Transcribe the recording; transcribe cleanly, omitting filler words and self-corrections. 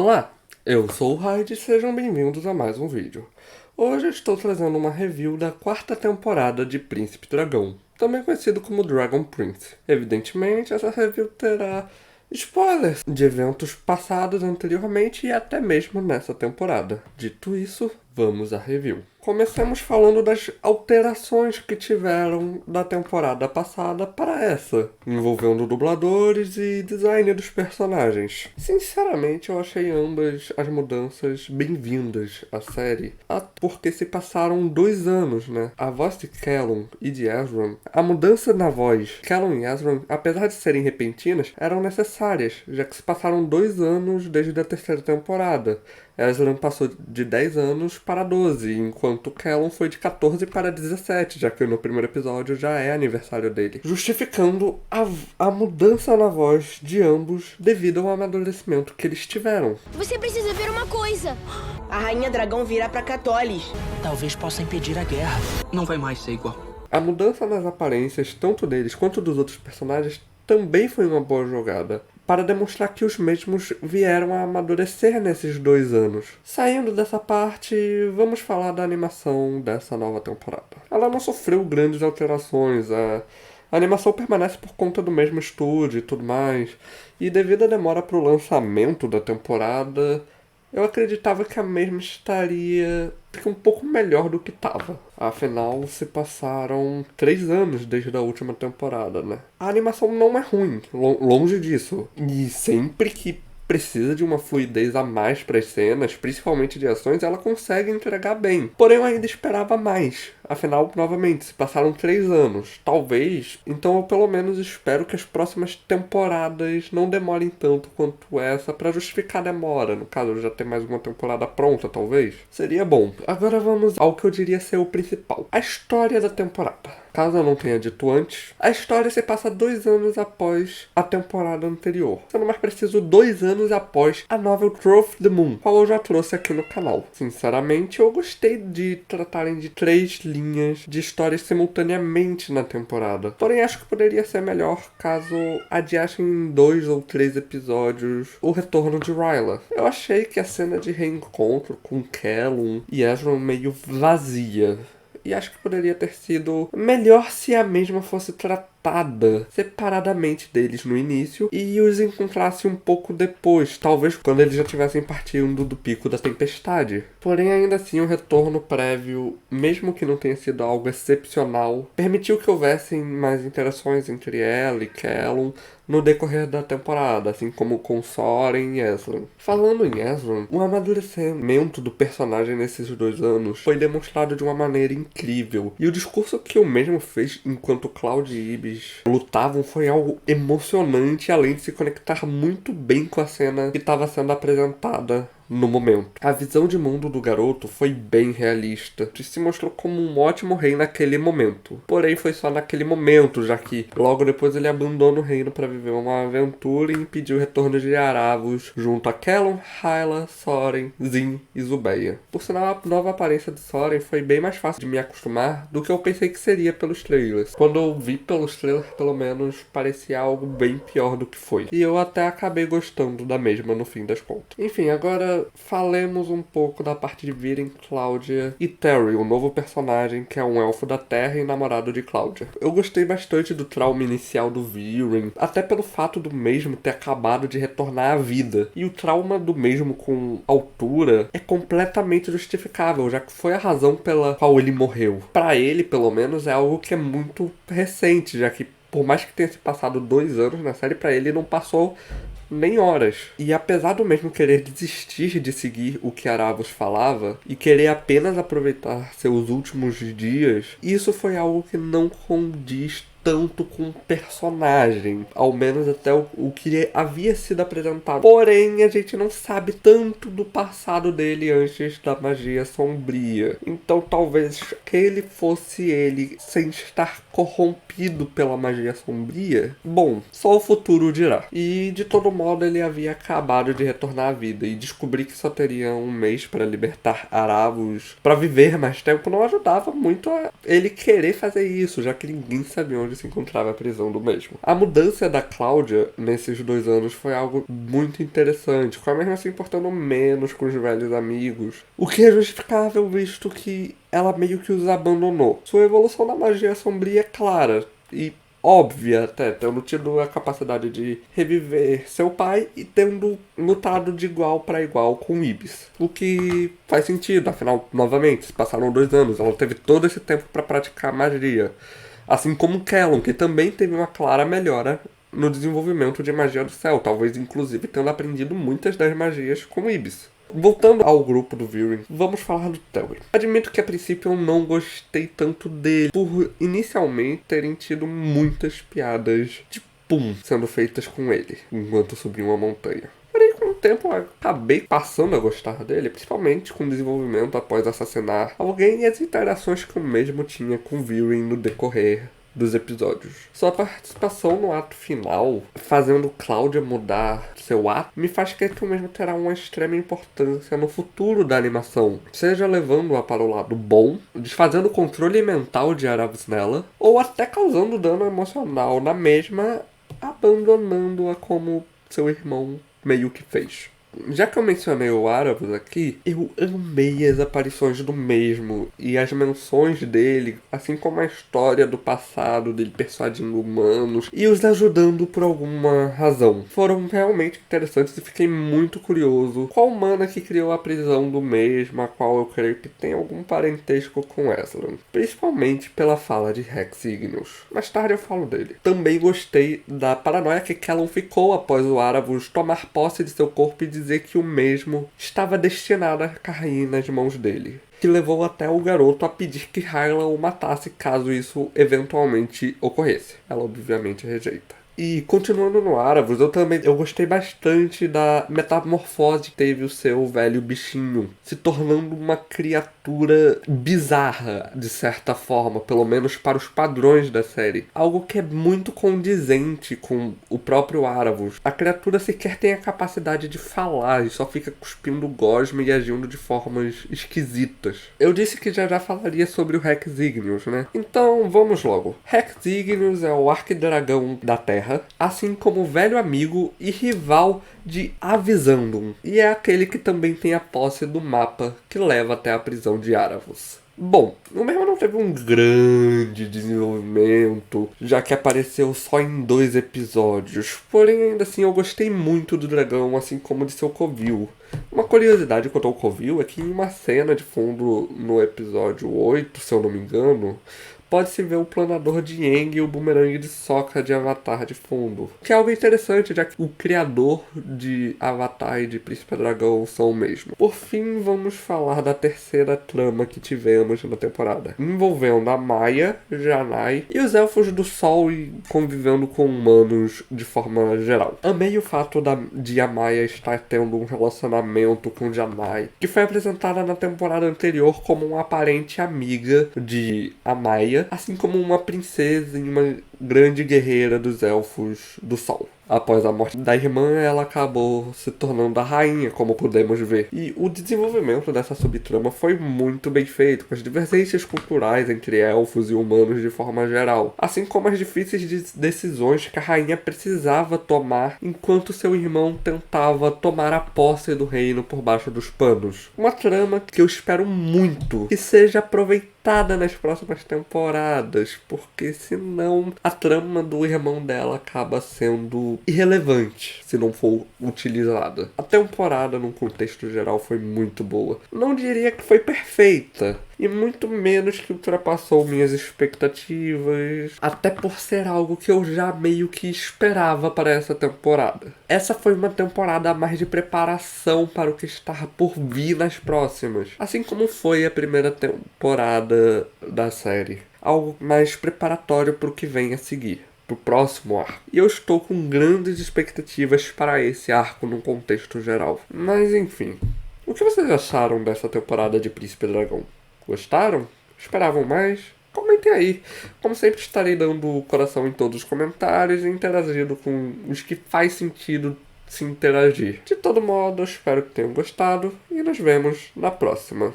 Olá, eu sou o Raid e sejam bem-vindos a mais um vídeo. Hoje eu estou trazendo uma review da quarta temporada de Príncipe Dragão, também conhecido como Dragon Prince. Evidentemente, essa review terá spoilers de eventos passados anteriormente e até mesmo nessa temporada. Dito isso, vamos à review. Comecemos falando das alterações que tiveram da temporada passada para essa, envolvendo dubladores e design dos personagens. Sinceramente, eu achei ambas as mudanças bem-vindas à série, porque se passaram 2 anos, né? A voz de Callum e de Ezran, a mudança na voz, Callum e Ezran, apesar de serem repentinas, eram necessárias, já que se passaram 2 anos desde a terceira temporada. Ezran passou de 10 anos para 12, enquanto Callum foi de 14 para 17, já que no primeiro episódio já é aniversário dele. Justificando a mudança na voz de ambos devido ao amadurecimento que eles tiveram. Você precisa ver uma coisa. A Rainha Dragão virá pra Catolis. Talvez possa impedir a guerra. Não vai mais ser igual. A mudança nas aparências, tanto deles quanto dos outros personagens, também foi uma boa jogada, para demonstrar que os mesmos vieram a amadurecer nesses 2 anos. Saindo dessa parte, vamos falar da animação dessa nova temporada. Ela não sofreu grandes alterações, a animação permanece por conta do mesmo estúdio e tudo mais, e devido à demora para o lançamento da temporada, eu acreditava que a mesma estaria um pouco melhor do que estava. Afinal, se passaram 3 anos desde a última temporada, né? A animação não é ruim, longe disso. E sempre que precisa de uma fluidez a mais para as cenas, principalmente de ações, ela consegue entregar bem. Porém, eu ainda esperava mais. Afinal, novamente, se passaram 3 anos. Talvez, então eu pelo menos espero que as próximas temporadas não demorem tanto quanto essa para justificar a demora. No caso, já ter mais uma temporada pronta, talvez. Seria bom. Agora vamos ao que eu diria ser o principal. A história da temporada. Caso eu não tenha dito antes, a história se passa 2 anos após a temporada anterior. Sendo mais preciso, 2 anos após a novel Trophy the Moon, qual eu já trouxe aqui no canal. Sinceramente, eu gostei de tratarem de 3 linhas de histórias simultaneamente na temporada. Porém, acho que poderia ser melhor caso adiassem em 2 ou 3 episódios o retorno de Rayla. Eu achei que a cena de reencontro com Callum e Ezra meio vazia. E acho que poderia ter sido melhor se a mesma fosse tratada separadamente deles no início e os encontrasse um pouco depois, talvez quando eles já estivessem partindo do pico da tempestade. Porém, ainda assim, o retorno prévio, mesmo que não tenha sido algo excepcional, permitiu que houvessem mais interações entre ela e Callum no decorrer da temporada, assim como com Soren e Ezran. Falando em Ezran, o amadurecimento do personagem nesses 2 anos foi demonstrado de uma maneira incrível, e o discurso que o mesmo fez enquanto Cloud e Ibis lutavam foi algo emocionante, além de se conectar muito bem com a cena que estava sendo apresentada no momento. A visão de mundo do garoto foi bem realista e se mostrou como um ótimo rei naquele momento. Porém, foi só naquele momento, já que logo depois ele abandona o reino para viver uma aventura e impedir o retorno de Aravos junto a Callum, Hyla, Soren, Zin e Zubeia. Por sinal, a nova aparência de Soren foi bem mais fácil de me acostumar do que eu pensei que seria pelos trailers. Quando eu vi pelos trailers, pelo menos, parecia algo bem pior do que foi. E eu até acabei gostando da mesma no fim das contas. Enfim, agora falemos um pouco da parte de Viren, Cláudia e Terry, o novo personagem que é um elfo da Terra e namorado de Cláudia. Eu gostei bastante do trauma inicial do Viren, até pelo fato do mesmo ter acabado de retornar à vida. E o trauma do mesmo com altura é completamente justificável, já que foi a razão pela qual ele morreu. Pra ele, pelo menos, é algo que é muito recente, já que por mais que tenha se passado 2 anos na série, pra ele não passou nem horas. E apesar do mesmo querer desistir de seguir o que Aravos falava e querer apenas aproveitar seus últimos dias, isso foi algo que não condiz tanto com o personagem, ao menos até o que havia sido apresentado. Porém, a gente não sabe tanto do passado dele antes da magia sombria. Então, talvez que ele fosse ele sem estar corrompido pela magia sombria. Bom, só o futuro dirá. E, de todo modo, ele havia acabado de retornar à vida e descobrir que só teria 1 mês para libertar Aravos para viver mais tempo não ajudava muito a ele querer fazer isso, já que ninguém sabia onde onde se encontrava a prisão do mesmo. A mudança da Cláudia nesses 2 anos foi algo muito interessante, com a mesma se importando menos com os velhos amigos, o que é justificável visto que ela meio que os abandonou. Sua evolução da magia sombria é clara e óbvia até, tendo tido a capacidade de reviver seu pai e tendo lutado de igual para igual com Ibis. O que faz sentido, afinal, novamente, se passaram 2 anos, ela teve todo esse tempo para praticar magia. Assim como Callum, que também teve uma clara melhora no desenvolvimento de magia do céu, talvez inclusive tendo aprendido muitas das magias com Ibis. Voltando ao grupo do Viren, vamos falar do Telly. Admito que a princípio eu não gostei tanto dele, por inicialmente terem tido muitas piadas de pum sendo feitas com ele, enquanto subia uma montanha. Porém, com o tempo eu acabei passando a gostar dele, principalmente com o desenvolvimento após assassinar alguém e as interações que o mesmo tinha com o Viren no decorrer dos episódios. Sua participação no ato final, fazendo Cláudia mudar seu ato, me faz crer que o mesmo terá uma extrema importância no futuro da animação, seja levando-a para o lado bom, desfazendo o controle mental de Aravs nela, ou até causando dano emocional na mesma, abandonando-a como seu irmão meio que fez. Já que eu mencionei o Aravos aqui, eu amei as aparições do mesmo e as menções dele, assim como a história do passado dele persuadindo humanos e os ajudando por alguma razão. Foram realmente interessantes e fiquei muito curioso qual humana que criou a prisão do mesmo, a qual eu creio que tem algum parentesco com Aslan, principalmente pela fala de Rex Ignius. Mais tarde eu falo dele. Também gostei da paranoia que Callum ficou após o Aravos tomar posse de seu corpo e dizer que o mesmo estava destinado a cair nas mãos dele, que levou até o garoto a pedir que Hyla o matasse caso isso eventualmente ocorresse. Ela obviamente rejeita. E continuando no Aravos, eu gostei bastante da metamorfose que teve o seu velho bichinho, se tornando uma criatura bizarra, de certa forma, pelo menos para os padrões da série. Algo que é muito condizente com o próprio Aravos. A criatura sequer tem a capacidade de falar e só fica cuspindo gosma e agindo de formas esquisitas. Eu disse que já falaria sobre o Rex Ignius, né? Então vamos logo. Rex Ignius é o arquidragão da Terra, assim como velho amigo e rival de Avisandum, e é aquele que também tem a posse do mapa que leva até a prisão de Aravos. Bom, o mesmo não teve um grande desenvolvimento, já que apareceu só em 2 episódios, porém ainda assim eu gostei muito do dragão, assim como de seu covil. Uma curiosidade quanto ao covil é que em uma cena de fundo no episódio 8, se eu não me engano, pode-se ver o planador de Aang e o bumerangue de Sokka de Avatar de fundo. Que é algo interessante, já que o criador de Avatar e de Príncipe Dragão são o mesmo. Por fim, vamos falar da terceira trama que tivemos na temporada, envolvendo a Maia, Janai e os Elfos do Sol e convivendo com humanos de forma geral. Amei o fato de a Maia estar tendo um relacionamento com Janai, que foi apresentada na temporada anterior como uma aparente amiga de Amaya, assim como uma princesa e uma grande guerreira dos Elfos do Sol. Após a morte da irmã, ela acabou se tornando a rainha, como podemos ver. E o desenvolvimento dessa subtrama foi muito bem feito, com as divergências culturais entre elfos e humanos de forma geral, assim como as difíceis decisões que a rainha precisava tomar enquanto seu irmão tentava tomar a posse do reino por baixo dos panos. Uma trama que eu espero muito que seja aproveitada nas próximas temporadas, porque senão a trama do irmão dela acaba sendo irrelevante se não for utilizada. A temporada, num contexto geral, foi muito boa. Não diria que foi perfeita, e muito menos que ultrapassou minhas expectativas, até por ser algo que eu já meio que esperava para essa temporada. Essa foi uma temporada a mais de preparação para o que está por vir nas próximas, assim como foi a primeira temporada da série. Algo mais preparatório para o que vem a seguir, pro próximo arco. E eu estou com grandes expectativas para esse arco num contexto geral. Mas enfim, o que vocês acharam dessa temporada de Príncipe Dragão? Gostaram? Esperavam mais? Comentem aí. Como sempre, estarei dando coração em todos os comentários e interagindo com os que faz sentido se interagir. De todo modo, eu espero que tenham gostado e nos vemos na próxima.